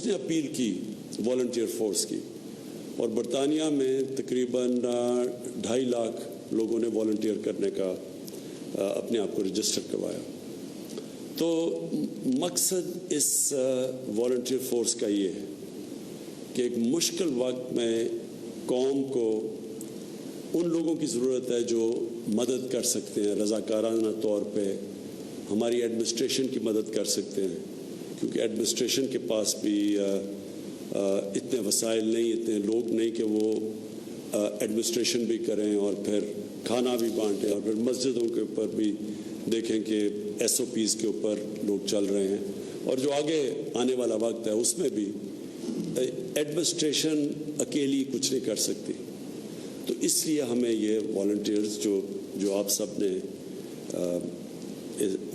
اس نے اپیل کی volunteer force کی، اور برطانیہ میں تقریباً 2.5 لاکھ لوگوں نے والنٹیئر کرنے کا اپنے آپ کو رجسٹر کروایا۔ تو مقصد اس والنٹیئر فورس کا یہ ہے کہ ایک مشکل وقت میں قوم کو ان لوگوں کی ضرورت ہے جو مدد کر سکتے ہیں، رضاکارانہ طور پہ ہماری ایڈمنسٹریشن کی مدد کر سکتے ہیں، کیونکہ ایڈمنسٹریشن کے پاس بھی اتنے وسائل نہیں، اتنے لوگ نہیں کہ وہ ایڈمنسٹریشن بھی کریں اور پھر کھانا بھی بانٹیں، اور پھر مسجدوں کے اوپر بھی دیکھیں کہ SOPs کے اوپر لوگ چل رہے ہیں، اور جو آگے آنے والا وقت ہے اس میں بھی ایڈمنسٹریشن اکیلی کچھ نہیں کر سکتی۔ تو اس لیے ہمیں یہ والنٹیئرز جو آپ سب نے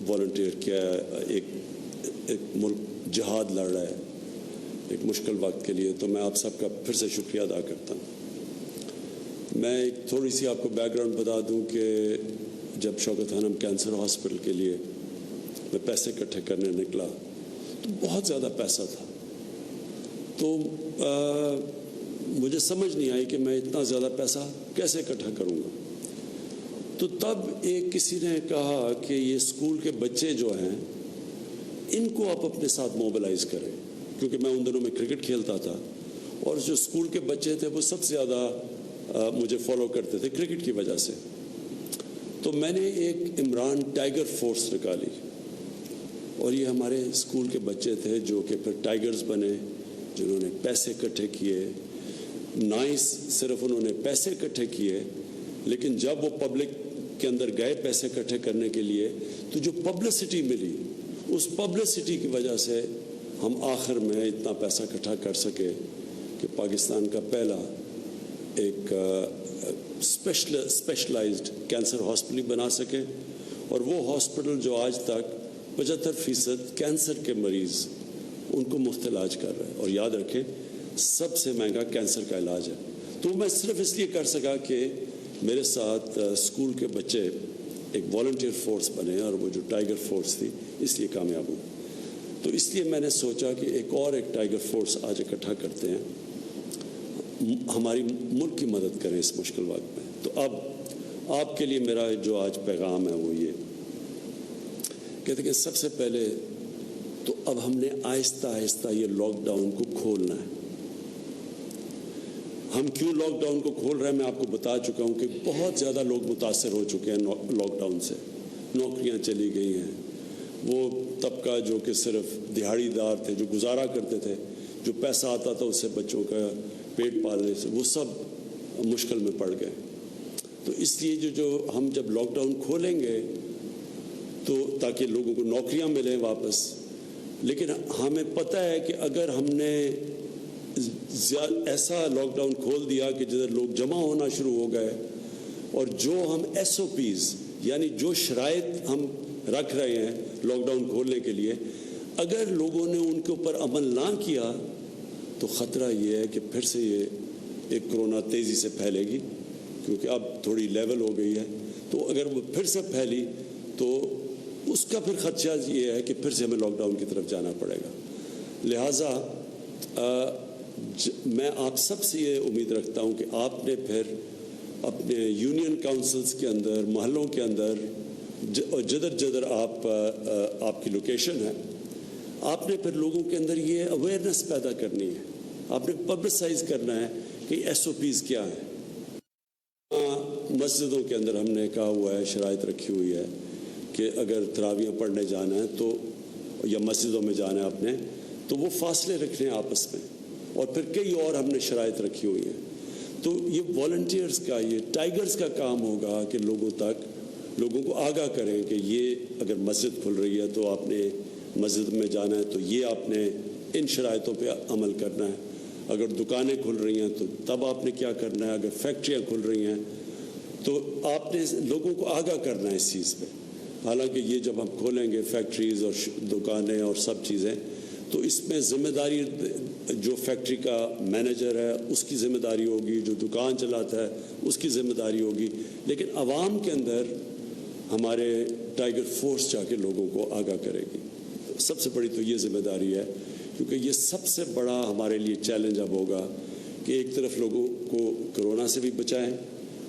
والنٹیئر کیا، ایک ملک جہاد لڑ رہا ہے ایک مشکل وقت کے لیے، تو میں آپ سب کا پھر سے شکریہ ادا کرتا ہوں۔ میں ایک تھوڑی سی آپ کو بیک گراؤنڈ بتا دوں کہ جب شوکت خانم کینسر ہاسپٹل کے لیے میں پیسے اکٹھے کرنے نکلا تو بہت زیادہ پیسہ تھا، تو مجھے سمجھ نہیں آئی کہ میں اتنا زیادہ پیسہ کیسے اکٹھا کروں گا۔ تو تب کسی نے کہا کہ یہ اسکول کے بچے جو ہیں ان کو آپ اپنے ساتھ موبلائز کریں، کیونکہ میں ان دنوں میں کرکٹ کھیلتا تھا، اور جو اسکول کے بچے تھے وہ سب سے زیادہ مجھے فالو کرتے تھے کرکٹ کی وجہ سے۔ تو میں نے ایک عمران ٹائیگر فورس نکالی، اور یہ ہمارے اسکول کے بچے تھے جو کہ پھر ٹائیگرز بنے، جنہوں نے پیسے اکٹھے کیے، نہ ہی صرف انہوں نے پیسے اکٹھے کیے، لیکن جب وہ پبلک کے اندر گئے پیسے اکٹھے کرنے کے لیے تو جو پبلسٹی ملی، اس پبلسٹی کی وجہ سے ہم آخر میں اتنا پیسہ اکٹھا کر سکے کہ پاکستان کا پہلا ایک اسپیشلائزڈ کینسر ہاسپٹل بنا سکے، اور وہ ہاسپٹل جو آج تک 75% کینسر کے مریض ان کو مفت علاج کر رہے ہیں، اور یاد رکھیں سب سے مہنگا کینسر کا علاج ہے۔ تو میں صرف اس لیے کر سکا کہ میرے ساتھ اسکول کے بچے ایک والنٹیئر فورس بنے، اور وہ جو ٹائیگر فورس تھی اس لیے کامیاب ہوئی۔ تو اس لیے میں نے سوچا کہ ایک ٹائیگر فورس آج اکٹھا کرتے ہیں، ہماری ملک کی مدد کریں اس مشکل وقت میں۔ تو اب آپ کے لیے میرا جو آج پیغام ہے وہ یہ کہتے کہ سب سے پہلے تو اب ہم نے آہستہ آہستہ یہ لاک ڈاؤن کو کھولنا ہے۔ ہم کیوں لاک ڈاؤن کو کھول رہے ہیں میں آپ کو بتا چکا ہوں کہ بہت زیادہ لوگ متاثر ہو چکے ہیں لاک ڈاؤن سے، نوکریاں چلی گئی ہیں، وہ طبقہ جو کہ صرف دہاڑی دار تھے، جو گزارا کرتے تھے، جو پیسہ آتا تھا اس سے بچوں کا پیٹ پالنے سے، وہ سب مشکل میں پڑ گئے۔ تو اس لیے جو ہم جب لاک ڈاؤن کھولیں گے تو تاکہ لوگوں کو نوکریاں ملیں واپس، لیکن ہمیں پتہ ہے کہ اگر ہم نے ایسا لاک ڈاؤن کھول دیا کہ جدھر لوگ جمع ہونا شروع ہو گئے، اور جو ہم SOPs یعنی جو شرائط ہم رکھ رہے ہیں لاک ڈاؤن کھولنے کے لیے، اگر لوگوں نے ان کے اوپر عمل نہ کیا تو خطرہ یہ ہے کہ پھر سے یہ ایک کرونا تیزی سے پھیلے گی، کیونکہ اب تھوڑی لیول ہو گئی ہے۔ تو اگر وہ پھر سے پھیلی تو اس کا پھر خدشہ یہ ہے کہ پھر سے ہمیں لاک ڈاؤن کی طرف جانا پڑے گا۔ لہٰذا میں آپ سب سے یہ امید رکھتا ہوں کہ آپ نے پھر اپنے یونین کاؤنسلز کے اندر، محلوں کے اندر، جدھر آپ کی لوکیشن ہے، آپ نے پھر لوگوں کے اندر یہ اویئرنیس پیدا کرنی ہے، آپ نے پبلسائز کرنا ہے کہ SOPs کیا ہیں۔ مسجدوں کے اندر ہم نے کہا ہوا ہے، شرائط رکھی ہوئی ہے کہ اگر تراویح پڑھنے جانا ہے تو یا مسجدوں میں جانا ہے آپ نے تو وہ فاصلے رکھنے ہیں آپس میں، اور پھر کئی اور ہم نے شرائط رکھی ہوئی ہیں۔ تو یہ والنٹیئرز کا، یہ ٹائیگرز کا کام ہوگا کہ لوگوں کو آگاہ کریں کہ یہ اگر مسجد کھل رہی ہے تو آپ نے مسجد میں جانا ہے تو یہ آپ نے ان شرائطوں پہ عمل کرنا ہے، اگر دکانیں کھل رہی ہیں تو تب آپ نے کیا کرنا ہے، اگر فیکٹریاں کھل رہی ہیں تو آپ نے لوگوں کو آگاہ کرنا ہے اس چیز پہ۔ حالانکہ یہ جب ہم کھولیں گے فیکٹریز اور دکانیں اور سب چیزیں، تو اس میں ذمہ داری جو فیکٹری کا مینیجر ہے اس کی ذمہ داری ہوگی، جو دکان چلاتا ہے اس کی ذمہ داری ہوگی، لیکن عوام کے اندر ہمارے ٹائیگر فورس جا کے لوگوں کو آگاہ کرے گی۔ سب سے بڑی تو یہ ذمہ داری ہے کیونکہ یہ سب سے بڑا ہمارے لیے چیلنج اب ہوگا کہ ایک طرف لوگوں کو کرونا سے بھی بچائیں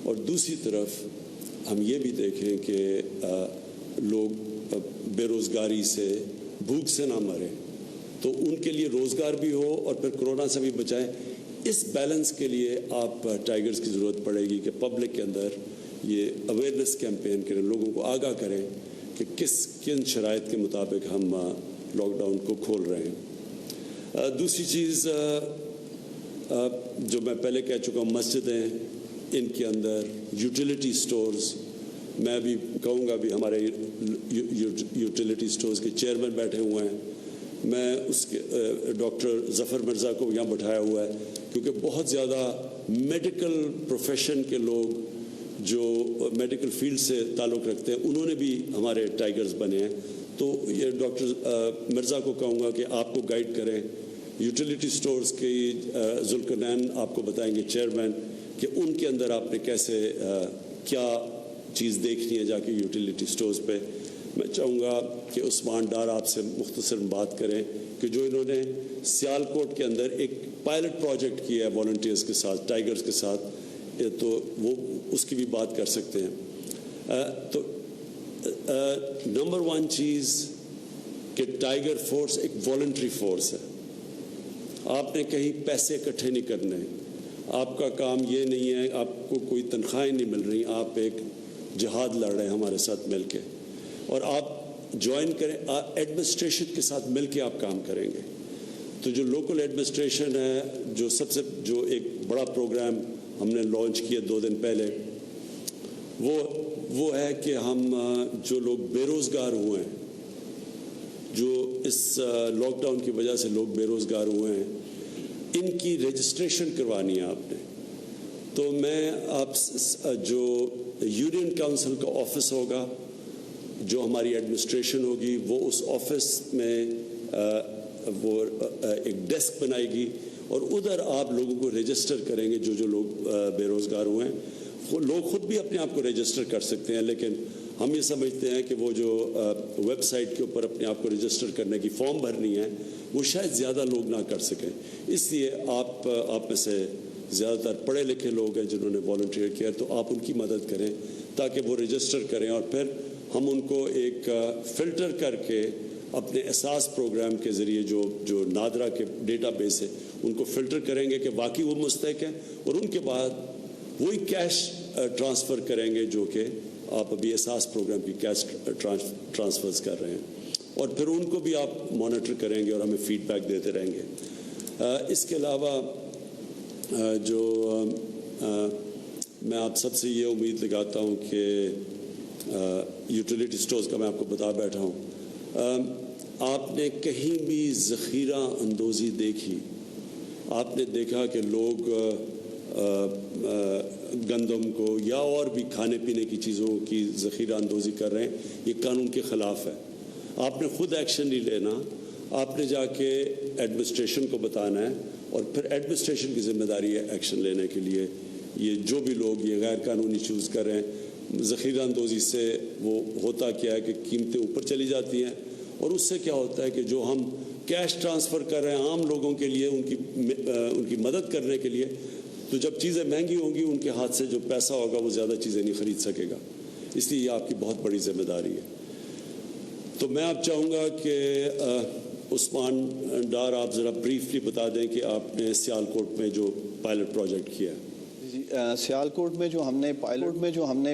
اور دوسری طرف ہم یہ بھی دیکھیں کہ لوگ بے روزگاری سے بھوک سے نہ مریں، تو ان کے لیے روزگار بھی ہو اور پھر کرونا سے بھی بچائیں۔ اس بیلنس کے لیے آپ ٹائیگرز کی ضرورت پڑے گی کہ پبلک کے اندر یہ اویئرنیس کیمپین کریں، لوگوں کو آگاہ کریں کہ کن شرائط کے مطابق ہم لاک ڈاؤن کو کھول رہے ہیں۔ دوسری چیز جو میں پہلے کہہ چکا ہوں، مسجدیں، ان کے اندر یوٹیلیٹی سٹورز، میں بھی کہوں گا بھی ہمارے یوٹیلیٹی سٹورز کے چیئرمین بیٹھے ہوئے ہیں، میں اس کے ڈاکٹر ظفر مرزا کو یہاں بٹھایا ہوا ہے کیونکہ بہت زیادہ میڈیکل پروفیشن کے لوگ جو میڈیکل فیلڈ سے تعلق رکھتے ہیں انہوں نے بھی ہمارے ٹائیگرز بنے ہیں، تو یہ ڈاکٹر مرزا کو کہوں گا کہ آپ کو گائیڈ کریں۔ یوٹیلیٹی سٹورز کی ذوالقرنین آپ کو بتائیں گے چیئرمین کہ ان کے اندر آپ نے کیسے کیا چیز دیکھنی ہے جا کے یوٹیلیٹی سٹورز پہ۔ میں چاہوں گا کہ عثمان ڈار آپ سے مختصر بات کریں کہ جو انہوں نے سیالکوٹ کے اندر ایک پائلٹ پروجیکٹ کیا ہے والنٹیئرز کے ساتھ، ٹائیگرز کے ساتھ، تو وہ اس کی بھی بات کر سکتے ہیں۔ تو نمبر 1 چیز کہ ٹائیگر فورس ایک والنٹری فورس ہے، آپ نے کہیں پیسے اکٹھے نہیں کرنے، آپ کا کام یہ نہیں ہے، آپ کو کوئی تنخواہیں نہیں مل رہی، آپ ایک جہاد لڑ رہے ہیں ہمارے ساتھ مل کے، اور آپ جوائن کریں، ایڈمنسٹریشن کے ساتھ مل کے آپ کام کریں گے۔ تو جو لوکل ایڈمنسٹریشن ہے، جو ایک بڑا پروگرام ہم نے لانچ کیا 2 دن پہلے، وہ ہے کہ ہم جو لوگ بے روزگار ہوئے ہیں، جو اس لاک ڈاؤن کی وجہ سے لوگ بے روزگار ہوئے ہیں، ان کی رجسٹریشن کروانی ہے آپ نے۔ تو میں آپ جو یونین کاؤنسل کا آفس ہوگا، جو ہماری ایڈمنسٹریشن ہوگی، وہ اس آفس میں وہ ایک ڈیسک بنائے گی اور ادھر آپ لوگوں کو رجسٹر کریں گے، جو لوگ بے روزگار ہوئے ہیں۔ لوگ خود بھی اپنے آپ کو رجسٹر کر سکتے ہیں، لیکن ہم یہ سمجھتے ہیں کہ وہ جو ویب سائٹ کے اوپر اپنے آپ کو رجسٹر کرنے کی فارم بھرنی ہے، وہ شاید زیادہ لوگ نہ کر سکیں، اس لیے آپ میں سے زیادہ تر پڑھے لکھے لوگ ہیں جنہوں نے والنٹیئر کیا، تو آپ ان کی مدد کریں تاکہ وہ رجسٹر کریں، اور پھر ہم ان کو ایک فلٹر کر کے اپنے اساس پروگرام کے ذریعے جو نادرا کے ڈیٹا بیس ہے ان کو فلٹر کریں گے کہ واقعی وہ مستحق ہیں، اور ان کے بعد وہی کیش ٹرانسفر کریں گے جو کہ آپ ابھی اساس پروگرام کی کیش ٹرانسفرز کر رہے ہیں، اور پھر ان کو بھی آپ مانیٹر کریں گے اور ہمیں فیڈ بیک دیتے رہیں گے۔ اس کے علاوہ جو میں آپ سب سے یہ امید لگاتا ہوں کہ یوٹیلیٹی سٹورز کا میں آپ کو بتا بیٹھا ہوں، آپ نے کہیں بھی ذخیرہ اندوزی دیکھی؟ آپ نے دیکھا کہ لوگ گندم کو یا اور بھی کھانے پینے کی چیزوں کی ذخیرہ اندوزی کر رہے ہیں، یہ قانون کے خلاف ہے۔ آپ نے خود ایکشن نہیں لینا، آپ نے جا کے ایڈمنسٹریشن کو بتانا ہے، اور پھر ایڈمنسٹریشن کی ذمہ داری ہے ایکشن لینے کے لیے۔ یہ جو بھی لوگ یہ غیر قانونی چوز کر رہے ہیں، ذخیرہ اندوزی سے وہ ہوتا کیا ہے کہ قیمتیں اوپر چلی جاتی ہیں، اور اس سے کیا ہوتا ہے کہ جو ہم کیش ٹرانسفر کر رہے ہیں عام لوگوں کے لیے، ان کی مدد کرنے کے لیے، تو جب چیزیں مہنگی ہوں گی ان کے ہاتھ سے جو پیسہ ہوگا وہ زیادہ چیزیں نہیں خرید سکے گا، اس لیے یہ آپ کی بہت بڑی ذمہ داری ہے۔ تو میں آپ چاہوں گا کہ عثمان ڈار آپ ذرا بریفلی بتا دیں کہ آپ نے سیالکوٹ میں جو پائلٹ پروجیکٹ کیا ہے۔ سیالکوٹ میں جو ہم نے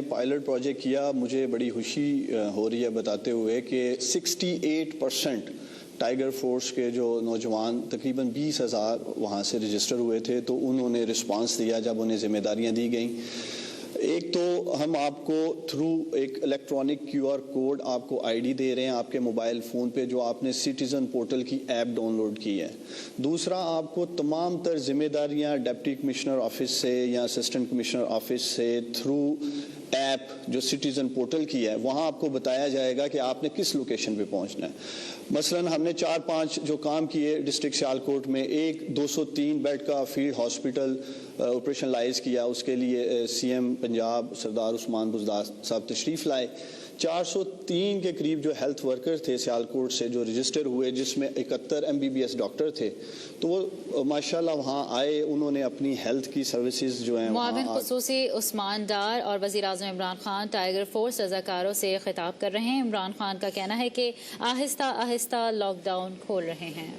پائلٹ پروجیکٹ کیا، مجھے بڑی خوشی ہو رہی ہے بتاتے ہوئے کہ 68% ٹائیگر فورس کے جو نوجوان، تقریباً 20,000 وہاں سے رجسٹر ہوئے تھے، تو انہوں نے رسپانس دیا جب انہیں ذمہ داریاں دی گئیں۔ ایک تو ہم آپ کو تھرو ایک الیکٹرانک QR کوڈ آپ کو ID دے رہے ہیں آپ کے موبائل فون پہ، جو آپ نے سٹیزن پورٹل کی ایپ ڈاؤن لوڈ کی ہے۔ دوسرا، آپ کو تمام تر ذمہ داریاں ڈپٹی کمشنر آفس سے یا اسسٹنٹ کمشنر آفس سے تھرو ایپ جو سٹیزن پورٹل کی ہے، وہاں آپ کو بتایا جائے گا کہ آپ نے کس لوکیشن پہ پہنچنا ہے۔ مثلاً ہم نے 4-5 جو کام کیے ڈسٹرکٹ سیالکوٹ میں، ایک 203 بیڈ کا فیلڈ ہاسپٹل آپریشنلائز کیا، اس کے لیے CM پنجاب سردار عثمان بزدار صاحب تشریف لائے۔ 403 کے قریب جو ہیلتھ ورکر تھے سیالکوٹ سے جو رجسٹر ہوئے، جس میں 71 MBBS ڈاکٹر تھے، تو وہ ماشاءاللہ وہاں آئے، انہوں نے اپنی ہیلتھ کی سروسز جو ہیں معاون خصوصی عثمان ڈار اور وزیر اعظم عمران خان ٹائیگر فورس رضاکاروں سے خطاب کر رہے ہیں۔ عمران خان کا کہنا ہے کہ آہستہ آہستہ لاک ڈاؤن کھول رہے ہیں۔